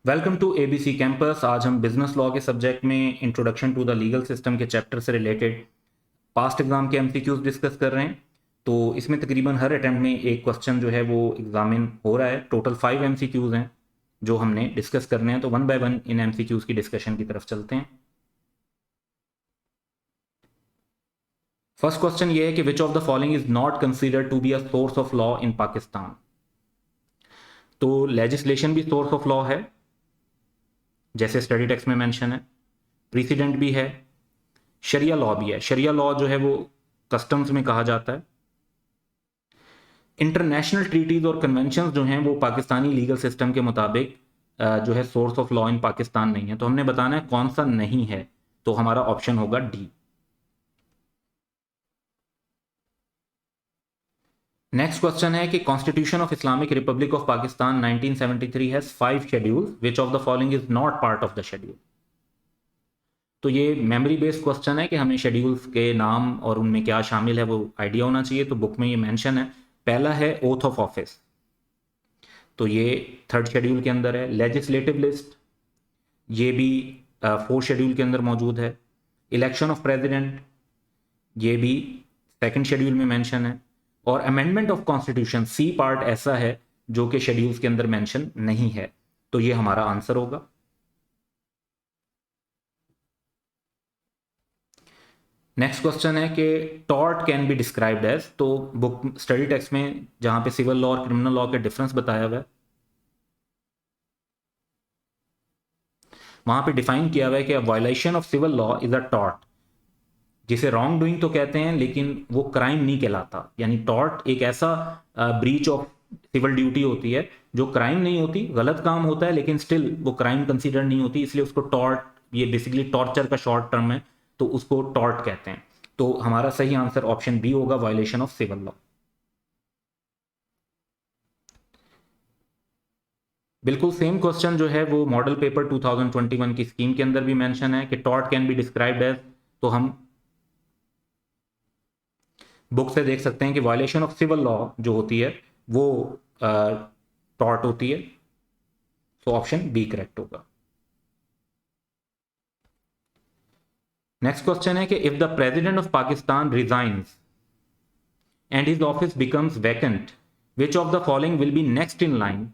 Welcome to ABC campus. आज हम business law के सब्जेक्ट में introduction to the legal system के चैप्टर से रिलेटेड पास्ट एग्जाम के एमसीक्यूज डिस्कस कर रहे हैं। तो इसमें तकरीबन हर अटेम्प्ट में एक क्वेश्चन जो है वो एग्जामिन हो रहा है। टोटल 5 एमसीक्यूज हैं जो हमने डिस्कस करने हैं। तो वन बाय वन इन एमसीक्यूज की डिस्कशन की तरफ चलते हैं। फर्स्ट क्वेश्चन ये है कि which of the following is not considered to be a source of law in Pakistan. तो लेजिस्लेशन भी सोर्स ऑफ लॉ है, जैसे स्टडी टेक्स्ट में मेंशन है। प्रीसिडेंट भी है, शरिया लॉ भी है। शरिया लॉ जो है वो कस्टम्स में कहा जाता है। इंटरनेशनल ट्रीटीज और कन्वेंशंस जो हैं वो पाकिस्तानी लीगल सिस्टम के मुताबिक जो है source of law in Pakistan नहीं है। तो हमने बताना है कौन सा नहीं है, तो हमारा ऑप्शन होगा डी। नेक्स्ट क्वेश्चन है कि constitution of Islamic Republic of Pakistan 1973 has 5 schedules, which of the following is not part of the schedule. तो ये मेमोरी बेस्ड क्वेश्चन है कि हमें शेड्यूल्स के नाम और उनमें क्या शामिल है वो आइडिया होना चाहिए। तो बुक में ये मेंशन है। पहला है ओथ ऑफ ऑफिस, तो ये 3rd शेड्यूल के अंदर है। लेजिस्लेटिव लिस्ट, ये भी 4th शेड्यूल के अंदर मौजूद है। इलेक्शन ऑफ प्रेसिडेंट, ये भी 2nd शेड्यूल में मेंशन है। और amendment of constitution C part ऐसा है जो कि शेड्यूल्स के अंदर मेंशन नहीं है। तो ये हमारा आंसर होगा। नेक्स्ट क्वेश्चन है कि tort can be described as. तो बुक स्टडी टेक्स्ट में जहां पे सिविल लॉ और क्रिमिनल लॉ के डिफरेंस बताया हुआ है, वहां पे डिफाइन किया हुआ है कि violation of civil law is a tort, जिसे रॉन्ग डूइंग तो कहते हैं लेकिन वो क्राइम नहीं कहलाता। यानी टॉर्ट एक ऐसा ब्रीच ऑफ सिविल ड्यूटी होती है जो क्राइम नहीं होती, गलत काम होता है लेकिन स्टिल वो क्राइम कंसीडर नहीं होती, इसलिए उसको टॉर्ट, ये बेसिकली टॉर्चर का शॉर्ट टर्म है, तो उसको टॉर्ट कहते हैं। तो हमारा सही आंसर ऑप्शन बी होगा, वायलेशन ऑफ सिविल लॉ। बिल्कुल सेम क्वेश्चन जो है वो मॉडल पेपर 2021 की स्कीम के अंदर भी मेंशन है कि tort can be described as. तो हम बुक से देख सकते हैं कि वायलेशन ऑफ सिविल लॉ जो होती है वो टॉर्ट होती है। तो ऑप्शन बी करेक्ट होगा। नेक्स्ट क्वेश्चन है कि if the president of Pakistan resigns and his office becomes vacant, which of the following will be next in line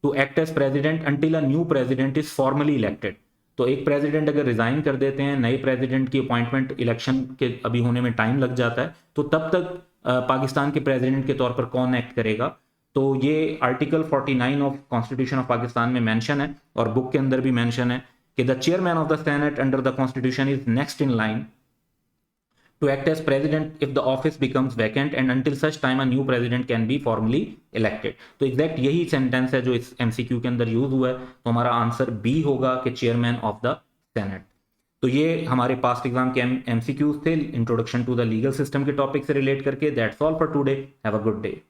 to act as president until a new president is formally elected. तो एक president अगर resign कर देते हैं, नए president की appointment election के अभी होने में टाइम लग जाता है, तो तब तक पाकिस्तान के प्रेसिडेंट के तौर पर कौन एक्ट करेगा। तो ये article 49 of constitution of Pakistan में मेंशन है और बुक के अंदर भी मेंशन है कि the chairman of the senate under the constitution is next in line to act as president if the office becomes vacant and until such time a new president can be formally elected। तो exact यही sentence है जो इस MCQ के अंदर use हुआ है। तो हमारा आंसर बी होगा कि चेयरमैन ऑफ द सेनेट। तो ये हमारे पास्ट एग्जाम के एमसीक्यूज थे introduction to the legal system के टॉपिक से रिलेट करके। That's all for today. Have a good day.